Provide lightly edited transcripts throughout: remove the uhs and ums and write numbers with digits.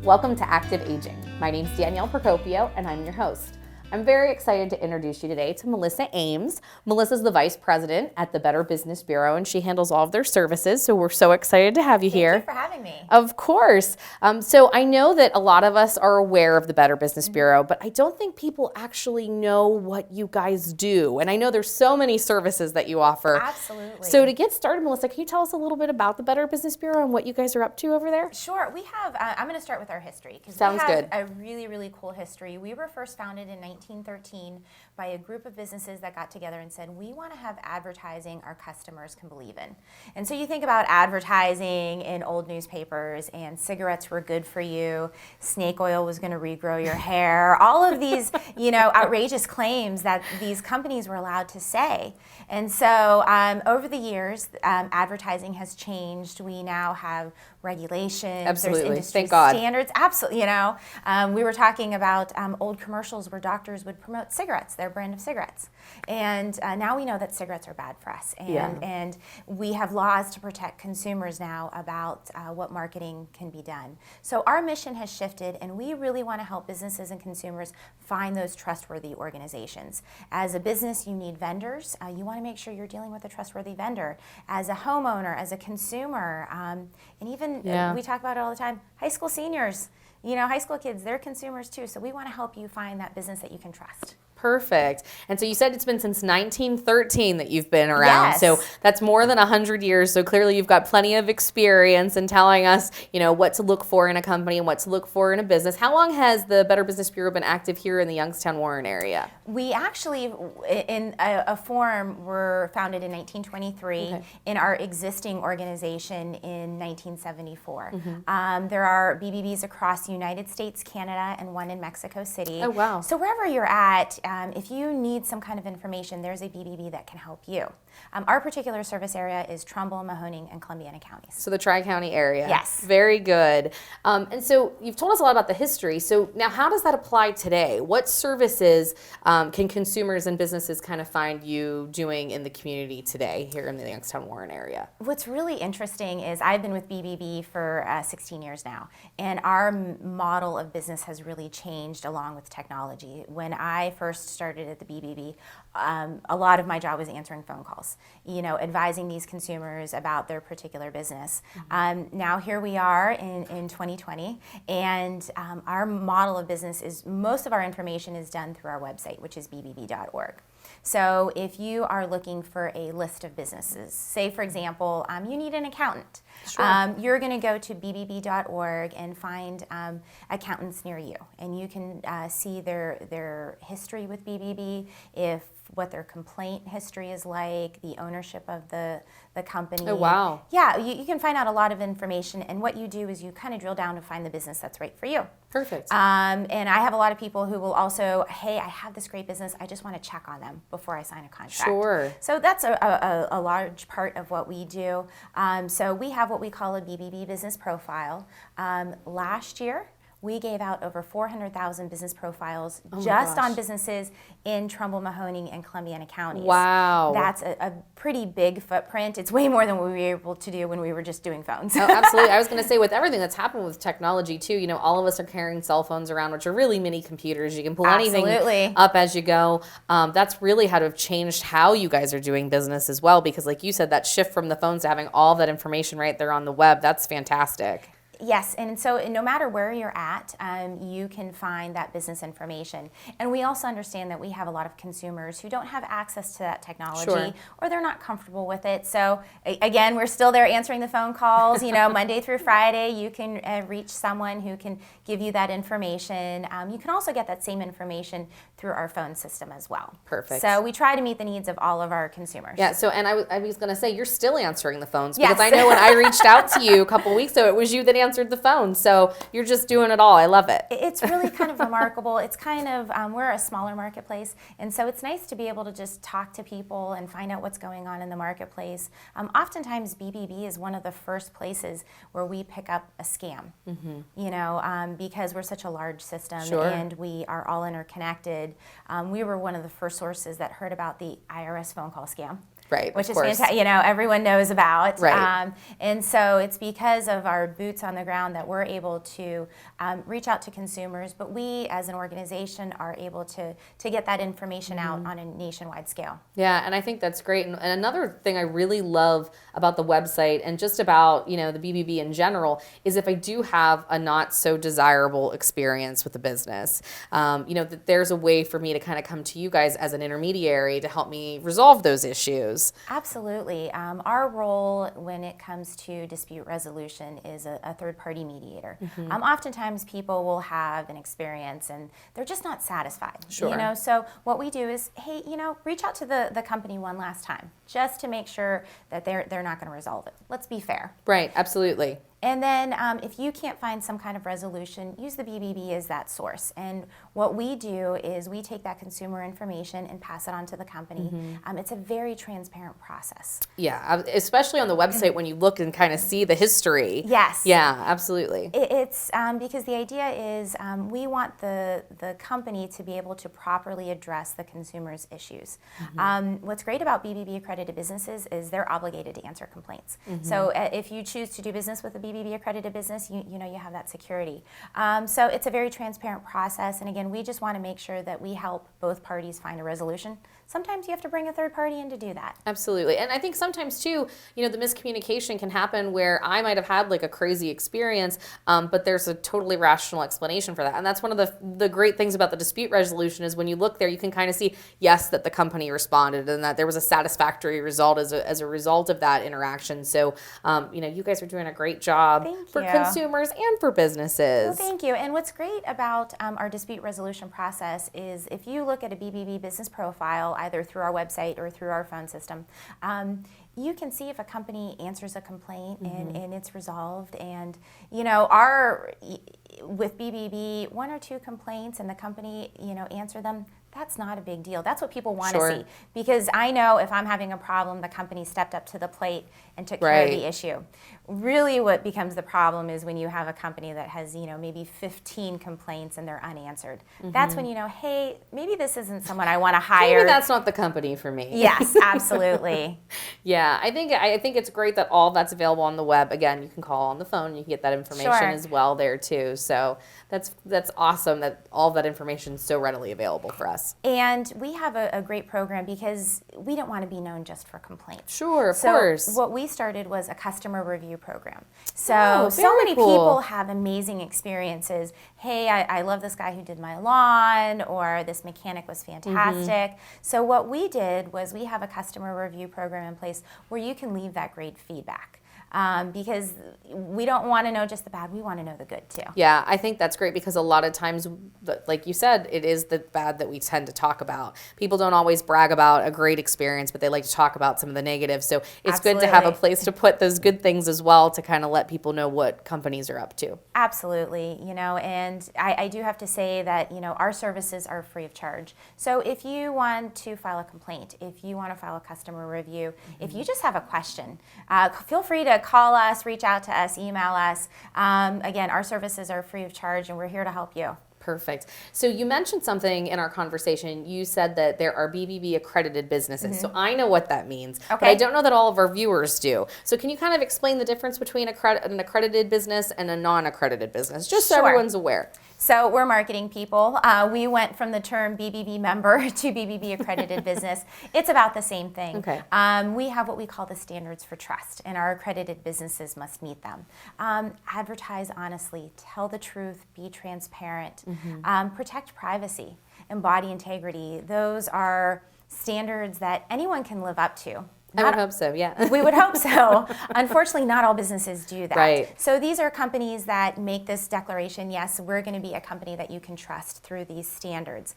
Welcome to Active Aging. My name's Danielle and I'm your host. I'm very excited to introduce you today to Melissa Ames. Melissa's the Vice President at the Bbb Business Bureau, and she handles all of their services, so we're so excited to have you here. Thank you for having me. Of course. So I know that a lot of us are aware of the Bbb Business Bureau, but I don't think people actually know what you guys do. And I know there's so many services that you offer. Absolutely. So to get started, Melissa, can you tell us a little bit about the Bbb Business Bureau and what you guys are up to over there? Sure. We have, I'm going to start with our history, because Sounds we have good. a really, really cool history. We were first founded in 1913 by a group of businesses that got together and said, we want to have advertising our customers can believe in. And so you think about advertising in old newspapers, and cigarettes were good for you, snake oil was going to regrow your hair, all of these, outrageous claims that these companies were allowed to say. And so over the years, advertising has changed. We now have regulations. Absolutely. There's industry Thank God. standards. Absolutely. We were talking about old commercials where doctors would promote cigarettes, their brand of cigarettes. And now we know that cigarettes are bad for us. And we have laws to protect consumers now about what marketing can be done. So our mission has shifted, and we really want to help businesses and consumers find those trustworthy organizations. As a business, you need vendors. You want to make sure you're dealing with a trustworthy vendor. As a homeowner, as a consumer, and even we talk about it all the time, high school seniors, high school kids, they're consumers too. So we want to help you find that business that you can trust. Perfect. And so you said it's been since 1913 that you've been around. Yes. So that's more than 100 years. So clearly you've got plenty of experience in telling us, what to look for in a company and what to look for in a business. How long has the Bbb Business Bureau been active here in the Youngstown, Warren area? We actually, in a form, were founded in 1923 in our existing organization in 1974. There are BBBs across the United States, Canada, and one in Mexico City. Oh, wow. So wherever you're at, if you need some kind of information, there's a BBB that can help you. Our particular service area is Trumbull, Mahoning, and Columbiana counties. So the Tri-County area. Yes. Very good. And so you've told us a lot about the history. So now how does that apply today? What services can consumers and businesses kind of find you doing in the community today here in the Youngstown, Warren area? What's really interesting is I've been with BBB for 16 years now, and our model of business has really changed along with technology. When I first started at the BBB, a lot of my job was answering phone calls, advising these consumers about their particular business. Now here we are in 2020, and our model of business is most of our information is done through our website, which is bbb.org. So if you are looking for a list of businesses, say for example, you need an accountant. Sure. You're going to go to bbb.org and find accountants near you, and you can see their history with BBB, what their complaint history is like, the ownership of the company. Oh, wow. Yeah, you can find out a lot of information, and what you do is you kind of drill down to find the business that's right for you. Perfect. And I have a lot of people who will also, hey, I have this great business, I just want to check on them before I sign a contract. Sure. So that's a large part of what we do. So we have what we call a Bbb Business Profile. Last year, we gave out over 400,000 business profiles just on businesses in Trumbull, Mahoning, and Columbiana counties. Wow. That's a pretty big footprint. It's way more than what we were able to do when we were just doing phones. Oh, absolutely. I was going to say, with everything that's happened with technology too, all of us are carrying cell phones around, which are really mini computers. You can pull anything up as you go. That's really how to have changed how you guys are doing business as well, because like you said, that shift from the phones to having all that information right there on the web, that's fantastic. Yes, and so no matter where you're at, you can find that business information. And we also understand that we have a lot of consumers who don't have access to that technology, or they're not comfortable with it. So again, we're still there answering the phone calls. Monday through Friday, you can reach someone who can give you that information. You can also get that same information through our phone system as well. Perfect. So we try to meet the needs of all of our consumers. Yeah, so, and I was going to say, you're still answering the phones, because I know when I reached out to you a couple weeks ago, it was you that answered the phone. So you're just doing it all. I love it. It's really kind of remarkable. It's kind of, we're a smaller marketplace, and so it's nice to be able to just talk to people and find out what's going on in the marketplace. Oftentimes, BBB is one of the first places where we pick up a scam, because we're such a large system and we are all interconnected. We were one of the first sources that heard about the Irs phone call scam. Right, which of is course. fantastic. Everyone knows about. Right. And so it's because of our boots on the ground that we're able to reach out to consumers, but we as an organization are able to get that information out on a nationwide scale. Yeah, and I think that's great. And another thing I really love about the website and just about, the BBB in general is if I do have a not so desirable experience with the business, that there's a way for me to kind of come to you guys as an intermediary to help me resolve those issues. Absolutely. Our role when it comes to dispute resolution is a third-party mediator. Oftentimes people will have an experience and they're just not satisfied. Sure. So what we do is, hey, reach out to the company one last time just to make sure that they're not going to resolve it. Let's be fair. Right, absolutely. And then if you can't find some kind of resolution, use the BBB as that source. And what we do is we take that consumer information and pass it on to the company. It's a very transparent process. Yeah, especially on the website when you look and kind of see the history. Yes. Yeah, absolutely. It's because the idea is we want the company to be able to properly address the consumer's issues. What's great about BBB accredited businesses is they're obligated to answer complaints. So if you choose to do business with a BBB accredited business, you have that security. So it's a very transparent process, and again, we just want to make sure that we help both parties find a resolution. Sometimes you have to bring a third party in to do that. Absolutely. And I think sometimes too, the miscommunication can happen where I might have had like a crazy experience, but there's a totally rational explanation for that. And that's one of the great things about the dispute resolution is when you look there, you can kind of see, yes, that the company responded and that there was a satisfactory result as a result of that interaction. So, you guys are doing a great job for consumers and for businesses. Well, thank you. And what's great about our dispute resolution process is if you look at a Bbb Business Profile, either through our website or through our phone system, you can see if a company answers a complaint and it's resolved. And, with BBB, 1 or 2 complaints and the company, answer them, that's not a big deal. That's what people want to see. Because I know if I'm having a problem, the company stepped up to the plate and took care of the issue. Really what becomes the problem is when you have a company that has, maybe 15 complaints and they're unanswered. That's when hey, maybe this isn't someone I want to hire. Maybe that's not the company for me. Yes, absolutely. Yeah, I think it's great that all that's available on the web. Again, you can call on the phone, you can get that information as well there too. So that's awesome that all that information is so readily available for us. And we have a great program because we don't want to be known just for complaints. Sure, of course. What we started was a customer review program. So many people have amazing experiences. Hey, I love this guy who did my lawn, or this mechanic was fantastic. So what we did was we have a customer review program in place where you can leave that great feedback. Because we don't want to know just the bad, we want to know the good too. Yeah, I think that's great because a lot of times, like you said, it is the bad that we tend to talk about. People don't always brag about a great experience, but they like to talk about some of the negatives. So it's good to have a place to put those good things as well to kind of let people know what companies are up to. Absolutely, and I do have to say that, our services are free of charge. So if you want to file a complaint, if you want to file a customer review, if you just have a question, feel free to call us, reach out to us, email us. Again, our services are free of charge and we're here to help you. Perfect. So you mentioned something in our conversation. You said that there are BBB accredited businesses. So I know what that means, but I don't know that all of our viewers do. So can you kind of explain the difference between an accredited business and a non-accredited business, just so everyone's aware? So we're marketing people. We went from the term BBB member to BBB accredited business. It's about the same thing. Okay. We have what we call the standards for trust, and our accredited businesses must meet them. Advertise honestly, tell the truth, be transparent, protect privacy, embody integrity. Those are standards that anyone can live up to. I would hope so, yeah. We would hope so. Unfortunately, not all businesses do that. Right. So these are companies that make this declaration, yes, we're going to be a company that you can trust through these standards.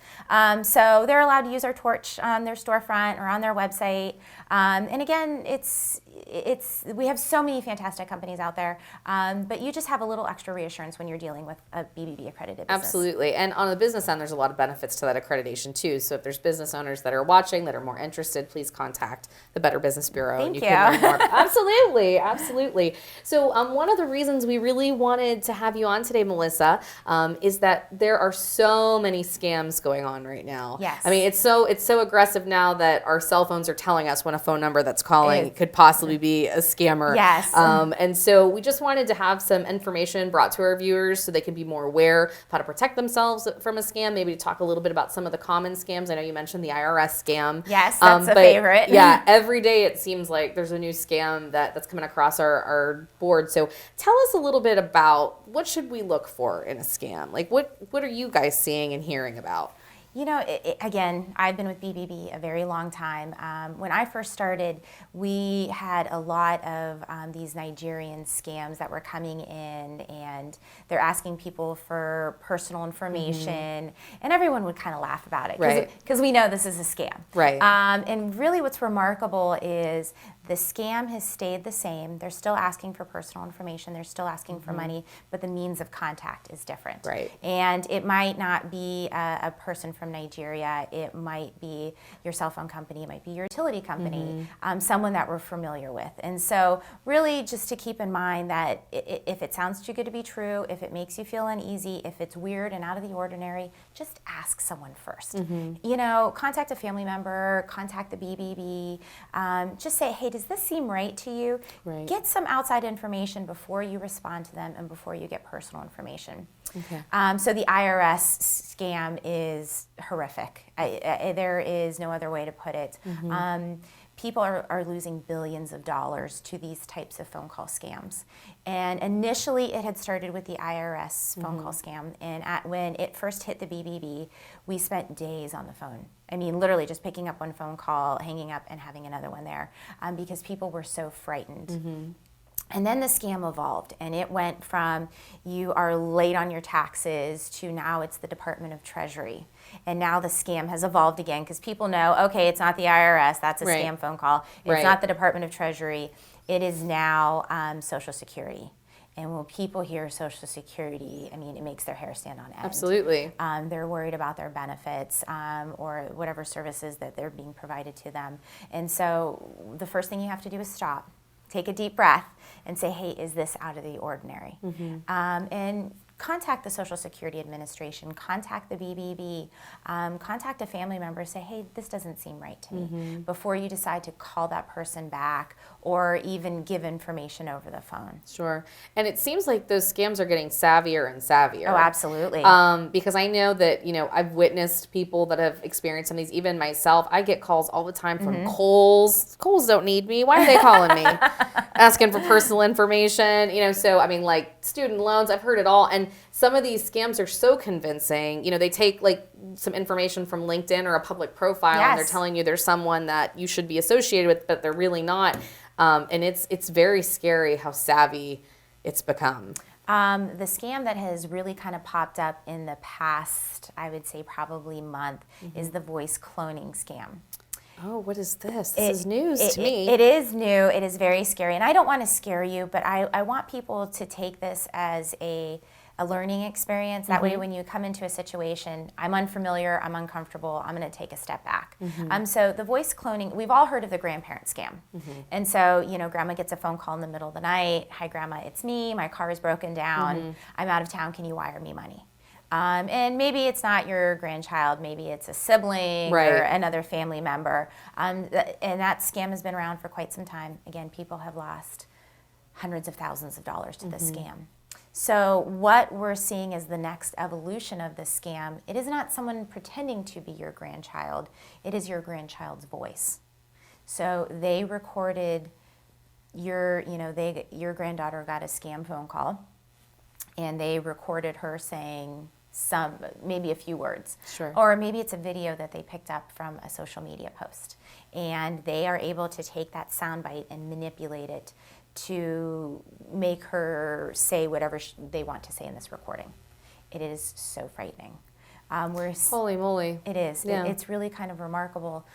So they're allowed to use our torch on their storefront or on their website. And again, it's we have so many fantastic companies out there, but you just have a little extra reassurance when you're dealing with a BBB accredited business. Absolutely. And on the business end, there's a lot of benefits to that accreditation too. So if there's business owners that are watching that are more interested, please contact the Better Business Bureau. Thank you. Can learn more. Absolutely. Absolutely. So one of the reasons we really wanted to have you on today, Melissa, is that there are so many scams going on right now. Yes. I mean, it's so aggressive now that our cell phones are telling us when a phone number that's calling could possibly be a scammer. Yes. And so we just wanted to have some information brought to our viewers so they can be more aware of how to protect themselves from a scam, maybe to talk a little bit about some of the common scams. I know you mentioned the IRS scam. Yes, that's a favorite. Yeah, every day it seems like there's a new scam that's coming across our board. So tell us a little bit about what should we look for in a scam? Like what are you guys seeing and hearing about? You know, again, I've been with BBB a very long time. When I first started, we had a lot of these Nigerian scams that were coming in, and they're asking people for personal information, and everyone would kind of laugh about it because we know this is a scam. Right. And really what's remarkable is the scam has stayed the same. They're still asking for personal information. They're still asking for money, but the means of contact is different. Right. And it might not be a person from Nigeria. It might be your cell phone company. It might be your utility company, someone that we're familiar with. And so really just to keep in mind that if it sounds too good to be true, if it makes you feel uneasy, if it's weird and out of the ordinary, just ask someone first. You know, contact a family member, contact the BBB, just say, hey, does this seem right to you? Right. Get some outside information before you respond to them and before you get personal information. Okay. So the IRS scam is horrific. There is no other way to put it. People are losing billions of dollars to these types of phone call scams. And initially it had started with the IRS phone call scam. And when it first hit the BBB, we spent days on the phone. I mean, literally just picking up one phone call, hanging up, and having another one there because people were so frightened. And then the scam evolved, and it went from you are late on your taxes to now it's the Department of Treasury. And now the scam has evolved again because people know, okay, it's not the IRS, that's a scam phone call. It's not the Department of Treasury. It is now Social Security. And when people hear Social Security, I mean, it makes their hair stand on end. Absolutely. They're worried about their benefits or whatever services that they're being provided to them. And so the first thing you have to do is stop. Take a deep breath and say, hey, is this out of the ordinary? And contact the Social Security Administration, contact the BBB, contact a family member, say, hey, this doesn't seem right to me, before you decide to call that person back or even give information over the phone. Sure. And it seems like those scams are getting savvier and savvier. Oh, absolutely. Because I know that, you know, I've witnessed people that have experienced some of these, even myself. I get calls all the time from Kohl's. Kohl's don't need me. Why are they calling me? Asking for personal information, you know, so I mean, like student loans, I've heard it all. And some of these scams are so convincing. You know, they take like some information from LinkedIn or a public profile and they're telling you there's someone that you should be associated with, but they're really not. And it's very scary how savvy it's become. The scam that has really kind of popped up in the past, I would say probably month, is the voice cloning scam. Oh, what is this? This is news to me. It is new. It is very scary. And I don't want to scare you, but I want people to take this as a learning experience. That way when you come into a situation, I'm unfamiliar, I'm uncomfortable, I'm going to take a step back. So the voice cloning, we've all heard of the Grandparent Scam. And so, you know, grandma gets a phone call in the middle of the night. Hi, grandma, it's me. My car is broken down. I'm out of town. Can you wire me money? And maybe it's not your grandchild, maybe it's a sibling or another family member. And that scam has been around for quite some time. Again, people have lost hundreds of thousands of dollars to this scam. So what we're seeing is the next evolution of this scam. It is not someone pretending to be your grandchild. It is your grandchild's voice. So they recorded your granddaughter got a scam phone call, and they recorded her saying maybe a few words. Sure. Or maybe it's a video that they picked up from a social media post. And they are able to take that soundbite and manipulate it to make her say whatever they want to say in this recording. It is so frightening. Holy moly. It is. Yeah. It's really kind of remarkable.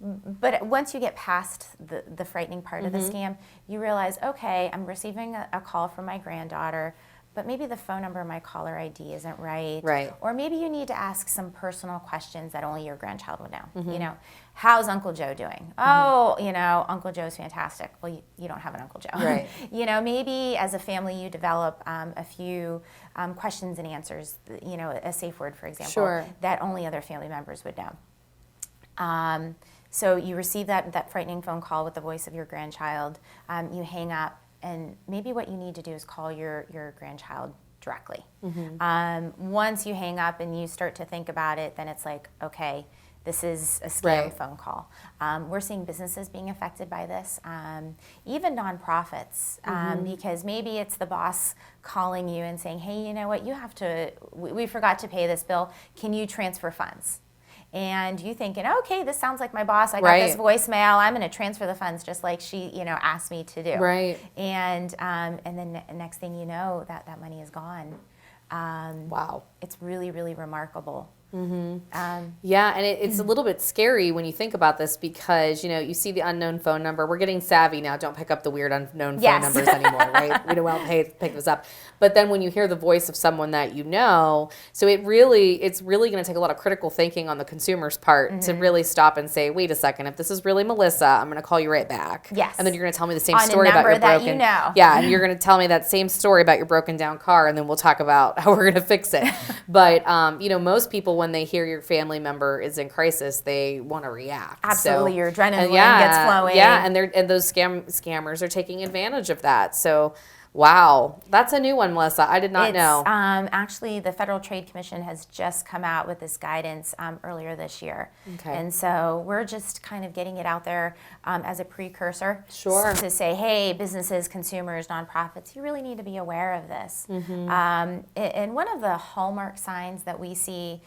But once you get past the frightening part of the scam, you realize, okay, I'm receiving a call from my granddaughter, but maybe the phone number in my caller ID isn't right. Right. Or maybe you need to ask some personal questions that only your grandchild would know. You know, how's Uncle Joe doing? Oh, you know, Uncle Joe's fantastic. Well, you don't have an Uncle Joe. Right. You know, maybe as a family you develop a few questions and answers, you know, a safe word, for example, that only other family members would know. So you receive that frightening phone call with the voice of your grandchild. You hang up, and maybe what you need to do is call your grandchild directly. Once you hang up and you start to think about it, then it's like, okay, this is a scam phone call. We're seeing businesses being affected by this, even nonprofits, because maybe it's the boss calling you and saying, hey, you know what, we forgot to pay this bill. Can you transfer funds? And you thinking, okay, this sounds like my boss. I got this voicemail. I'm going to transfer the funds just like she, you know, asked me to do. Right. And then next thing you know, that money is gone. Wow. It's really, really remarkable. Yeah, and it's a little bit scary when you think about this because, you know, you see the unknown phone number. We're getting savvy now. Don't pick up the weird unknown phone numbers anymore, right? We don't want to pick this up. But then when you hear the voice of someone that you know, so it's really going to take a lot of critical thinking on the consumer's part to really stop and say, wait a second, if this is really Melissa, I'm going to call you right back. Yes. And then you're going to tell me the same story about your broken. You know. Yeah, and you're going to tell me that same story about your broken down car, and then we'll talk about how we're going to fix it. But you know, most people, when they hear your family member is in crisis, they want to react. Absolutely, your adrenaline gets flowing. Yeah, and those scammers are taking advantage of that. So, wow, that's a new one, Melissa. I did not know. Actually, the Federal Trade Commission has just come out with this guidance earlier this year. Okay. And so we're just kind of getting it out there as a precursor. Sure. To say, hey, businesses, consumers, nonprofits, you really need to be aware of this. And one of the hallmark signs that we see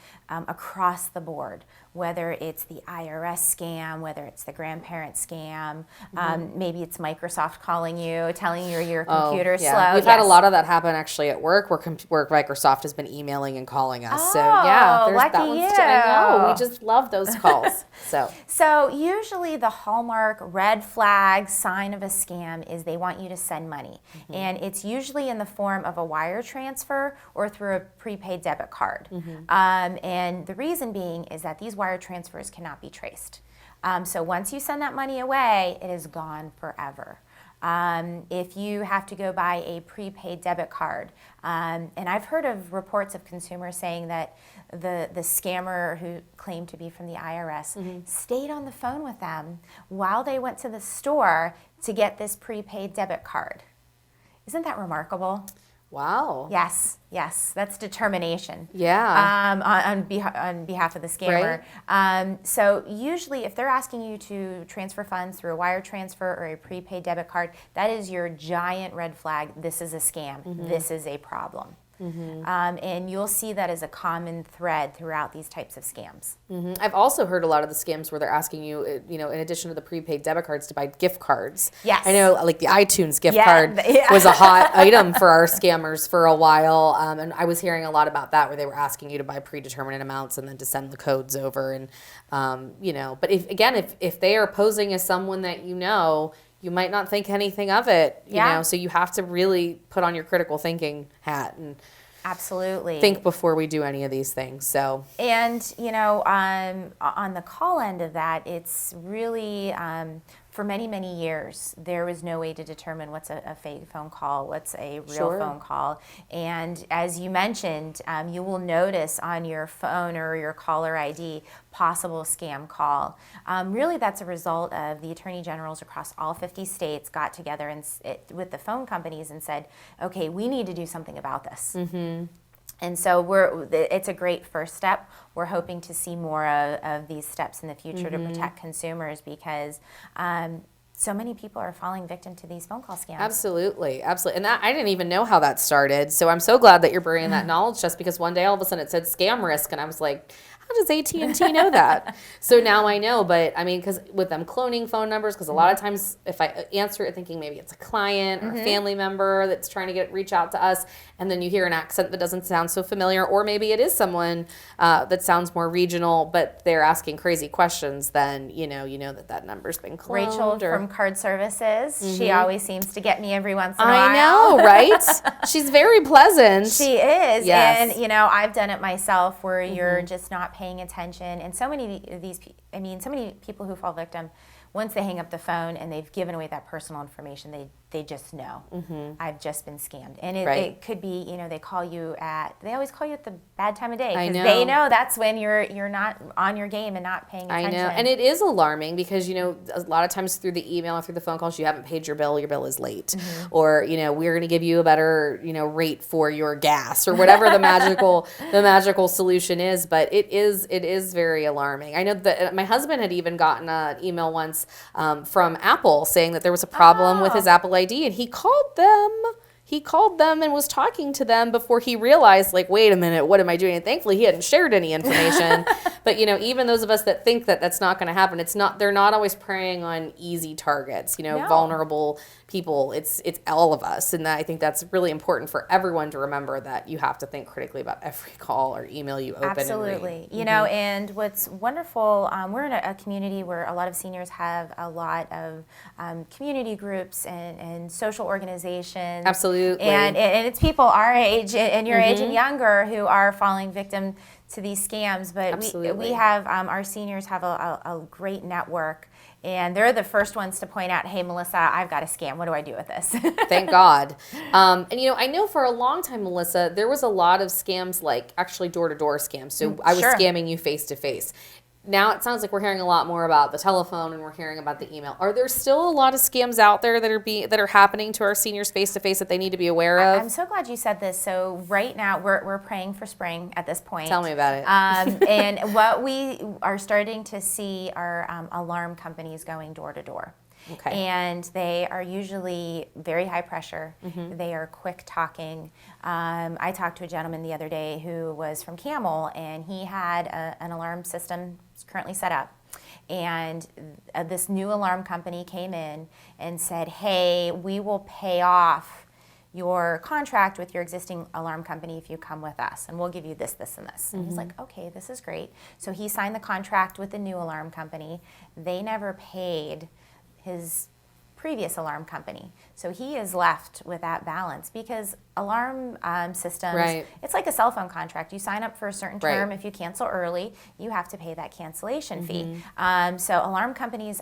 across the board, whether it's the Irs scam, whether it's the Grandparent Scam, maybe it's Microsoft calling you, telling you your computer's slow. We've had a lot of that happen actually at work, where Microsoft has been emailing and calling us. So yeah, there's that one. I know. We just love those calls. So usually the hallmark red flag sign of a scam is they want you to send money. And it's usually in the form of a wire transfer or through a prepaid debit card. And the reason being is that these wire transfers cannot be traced. So once you send that money away, it is gone forever. If you have to go buy a prepaid debit card, and I've heard of reports of consumers saying that the scammer who claimed to be from the IRS stayed on the phone with them while they went to the store to get this prepaid debit card. Isn't that remarkable? Wow. Yes, that's determination. Yeah. On behalf of the scammer. Right. So usually if they're asking you to transfer funds through a wire transfer or a prepaid debit card, that is your giant red flag. This is a scam. This is a problem. And you'll see that as a common thread throughout these types of scams. I've also heard a lot of the scams where they're asking you, you know, in addition to the prepaid debit cards, to buy gift cards. Yes. I know, like the iTunes gift card was a hot item for our scammers for a while, and I was hearing a lot about that, where they were asking you to buy predetermined amounts and then to send the codes over, and you know. But if they are posing as someone that you know, you might not think anything of it, you know, so you have to really put on your critical thinking hat and absolutely think before we do any of these things. So, and you know, on the call end of that, it's really for many, many years, there was no way to determine what's a fake phone call, what's a real phone call. And as you mentioned, you will notice on your phone or your caller ID possible scam call. Really, that's a result of the attorney generals across all 50 states got together and with the phone companies and said, okay, we need to do something about this. And so it's a great first step. We're hoping to see more of these steps in the future to protect consumers, because so many people are falling victim to these phone call scams. Absolutely. And that, I didn't even know how that started. So I'm so glad that you're bringing that knowledge, just because one day all of a sudden it said scam risk, and I was like, how does AT&T know that? So now I know, but I mean, because with them cloning phone numbers, because a lot of times if I answer it thinking maybe it's a client or a family member that's trying to reach out to us, and then you hear an accent that doesn't sound so familiar, or maybe it is someone that sounds more regional, but they're asking crazy questions, then you know that number's been cloned. Rachel from Card Services, she always seems to get me every once in a while. I know, right? She's very pleasant. She is. Yes. And, I've done it myself where you're just not paying attention. And so many of these, so many people who fall victim, once they hang up the phone and they've given away that personal information, they just know, I've just been scammed. And it could be, they call you they always call you at the bad time of day. Because they know that's when you're not on your game and not paying attention. I know. And it is alarming because, a lot of times through the email or through the phone calls, you haven't paid your bill is late. Or, we're going to give you a better, rate for your gas or whatever the magical solution is. But it is very alarming. I know that my husband had even gotten an email once from Apple saying that there was a problem with his Apple ID, and he called them and was talking to them before he realized, like, wait a minute, what am I doing? And thankfully he hadn't shared any information. But even those of us that think that that's not going to happen, they're not always preying on easy targets, vulnerable people. It's all of us. And I think that's really important for everyone to remember, that you have to think critically about every call or email you open. Absolutely. And read. And what's wonderful, we're in a community where a lot of seniors have a lot of community groups and social organizations. Absolutely. And it's people our age and your age and younger who are falling victim to these scams. But we have, our seniors have a great network. And they're the first ones to point out, hey, Melissa, I've got a scam. What do I do with this? Thank God. And, I know for a long time, Melissa, there was a lot of scams, like actually door-to-door scams. So I was scamming you face-to-face. Now it sounds like we're hearing a lot more about the telephone and we're hearing about the email. Are there still a lot of scams out there that are happening to our seniors face-to-face that they need to be aware of? I'm so glad you said this. So right now we're praying for spring at this point. Tell me about it. And what we are starting to see are alarm companies going door to door. Okay. And they are usually very high pressure. They are quick talking. I talked to a gentleman the other day who was from Camel, and he had an alarm system currently set up. And this new alarm company came in and said, hey, we will pay off your contract with your existing alarm company if you come with us, and we'll give you this, this, and this. And he's like, okay, this is great. So he signed the contract with the new alarm company. They never paid his previous alarm company. So he is left with that balance, because alarm systems, it's like a cell phone contract. You sign up for a certain term. If you cancel early, you have to pay that cancellation fee. So alarm companies,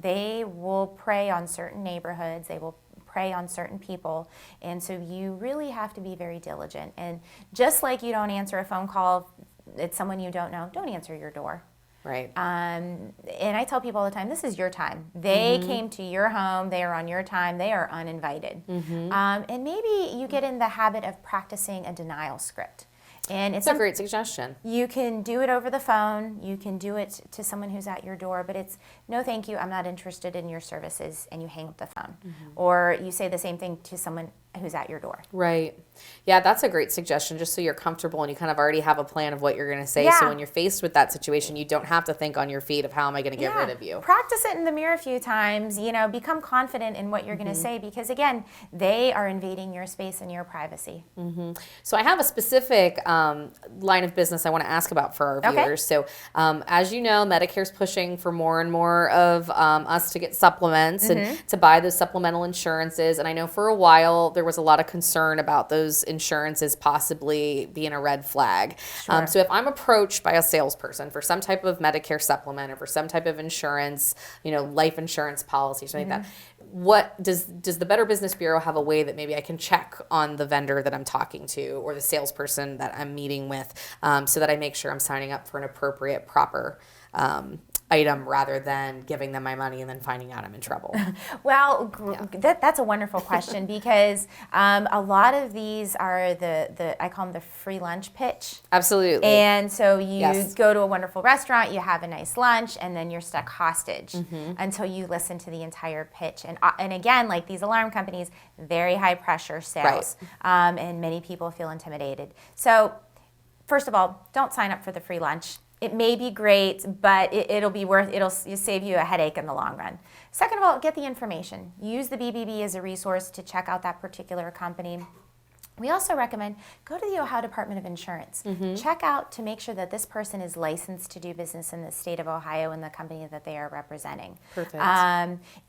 they will prey on certain neighborhoods. They will prey on certain people. And so you really have to be very diligent. And just like you don't answer a phone call, it's someone you don't know, don't answer your door. Right. And I tell people all the time, this is your time. They came to your home. They are on your time. They are uninvited. And maybe you get in the habit of practicing a denial script. And it's a great suggestion. You can do it over the phone. You can do it to someone who's at your door, but it's, no thank you, I'm not interested in your services, and you hang up the phone. Or you say the same thing to someone who's at your door. Right. Yeah, that's a great suggestion, just so you're comfortable and you kind of already have a plan of what you're going to say. So when you're faced with that situation, you don't have to think on your feet of how am I going to get rid of you. Practice it in the mirror a few times, become confident in what you're going to say, because again, they are invading your space and your privacy. So I have a specific line of business I want to ask about for our viewers. So as you know, Medicare's pushing for more and more of us to get supplements and to buy those supplemental insurances. And I know for a while there was a lot of concern about those insurances possibly being a red flag. So if I'm approached by a salesperson for some type of Medicare supplement or for some type of insurance, life insurance policy, something like that, what does the Better Business Bureau have a way that maybe I can check on the vendor that I'm talking to or the salesperson that I'm meeting with, so that I make sure I'm signing up for an appropriate, proper item rather than giving them my money and then finding out I'm in trouble? Well, that's a wonderful question, because a lot of these are the I call them the free lunch pitch. Absolutely. And so you go to a wonderful restaurant, you have a nice lunch, and then you're stuck hostage until you listen to the entire pitch. And again, like these alarm companies, very high pressure sales, and many people feel intimidated. So first of all, don't sign up for the free lunch. It may be great, but it'll save you a headache in the long run. Second of all, get the information. Use the BBB as a resource to check out that particular company. We also recommend go to the Ohio Department of Insurance. Check out to make sure that this person is licensed to do business in the state of Ohio and the company that they are representing. Perfect.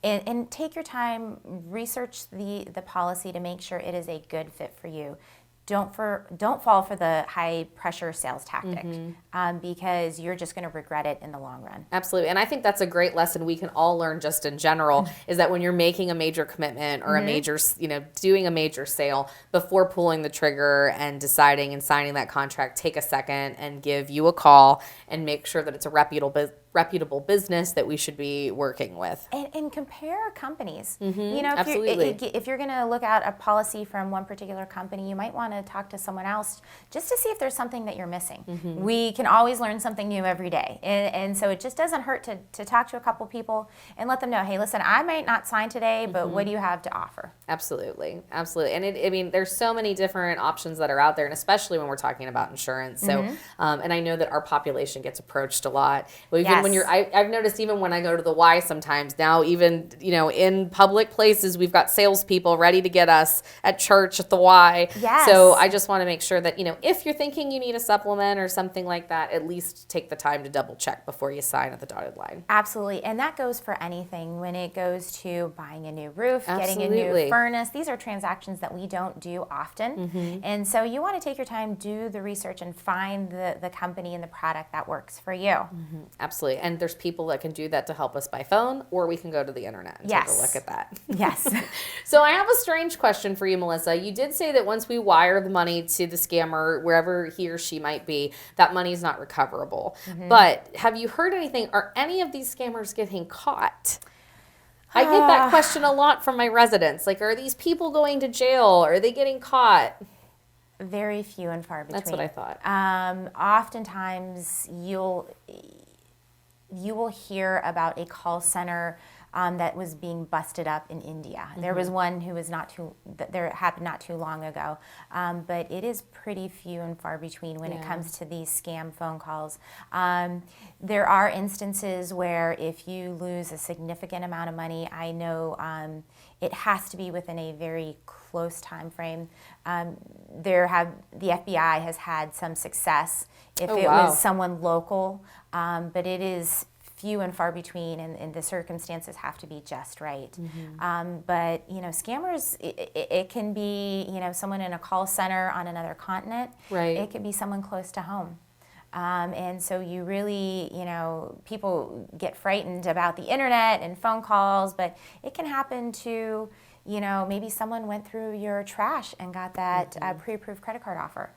And take your time, research the policy to make sure it is a good fit for you. Don't fall for the high pressure sales tactic because you're just going to regret it in the long run. Absolutely. And I think that's a great lesson we can all learn just in general is that when you're making a major commitment or a major, doing a major sale, before pulling the trigger and deciding and signing that contract, take a second and give you a call and make sure that it's a reputable business that we should be working with. And compare companies. Absolutely. If you're going to look at a policy from one particular company, you might want to talk to someone else just to see if there's something that you're missing. We can always learn something new every day. And so it just doesn't hurt to talk to a couple people and let them know, hey, listen, I might not sign today, but what do you have to offer? Absolutely. Absolutely. And there's so many different options that are out there, and especially when we're talking about insurance. So, and I know that our population gets approached a lot. Well, even when I've noticed even when I go to the Y sometimes now, even, in public places, we've got salespeople ready to get us at church at the Y. Yes. So I just want to make sure that, if you're thinking you need a supplement or something like that, at least take the time to double check before you sign at the dotted line. Absolutely. And that goes for anything. When it goes to buying a new roof, getting a new furnace, these are transactions that we don't do often. And so you want to take your time, do the research, and find the company and the product that works for you. Absolutely. And there's people that can do that to help us by phone, or we can go to the internet and take a look at that. Yes. So I have a strange question for you, Melissa. You did say that once we wire the money to the scammer, wherever he or she might be, that money is not recoverable. But have you heard anything? Are any of these scammers getting caught? I get that question a lot from my residents. Like, are these people going to jail? Are they getting caught? Very few and far between. That's what I thought. Oftentimes, you will hear about a call center that was being busted up in India. There was one who was there happened not too long ago, but it is pretty few and far between when it comes to these scam phone calls. There are instances where if you lose a significant amount of money, I know it has to be within a very close time frame. The FBI has had some success if it was someone local, but it is few and far between, and the circumstances have to be just right. But scammers, it can be someone in a call center on another continent. Right. It could be someone close to home. And so you really, people get frightened about the internet and phone calls, but it can happen to, maybe someone went through your trash and got that pre-approved credit card offer.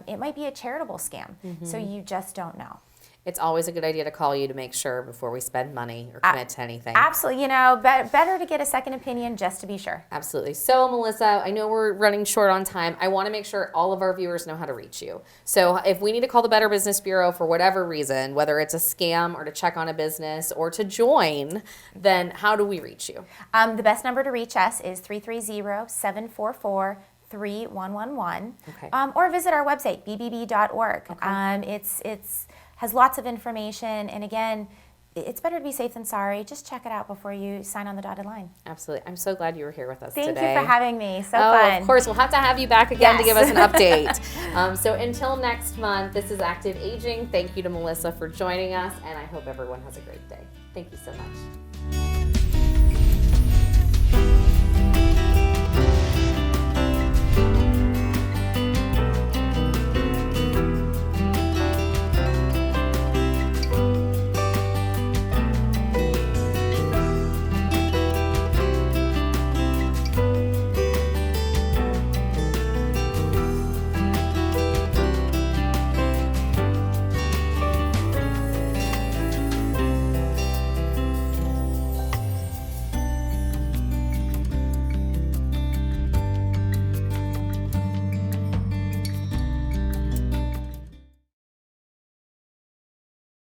It might be a charitable scam, so you just don't know. It's always a good idea to call you to make sure before we spend money or commit to anything. Absolutely. Better to get a second opinion just to be sure. Absolutely. So, Melissa, I know we're running short on time. I want to make sure all of our viewers know how to reach you. So if we need to call the Better Business Bureau for whatever reason, whether it's a scam or to check on a business or to join, then how do we reach you? The best number to reach us is 330-744-3111. Okay. Or visit our website, bbb.org. Okay. It's has lots of information, and again, it's better to be safe than sorry. Just check it out before you sign on the dotted line. Absolutely. I'm so glad you were here with us today. Thank you for having me. So fun. Of course. We'll have to have you back again to give us an update. So until next month, this is Active Aging. Thank you to Melissa for joining us, and I hope everyone has a great day. Thank you so much.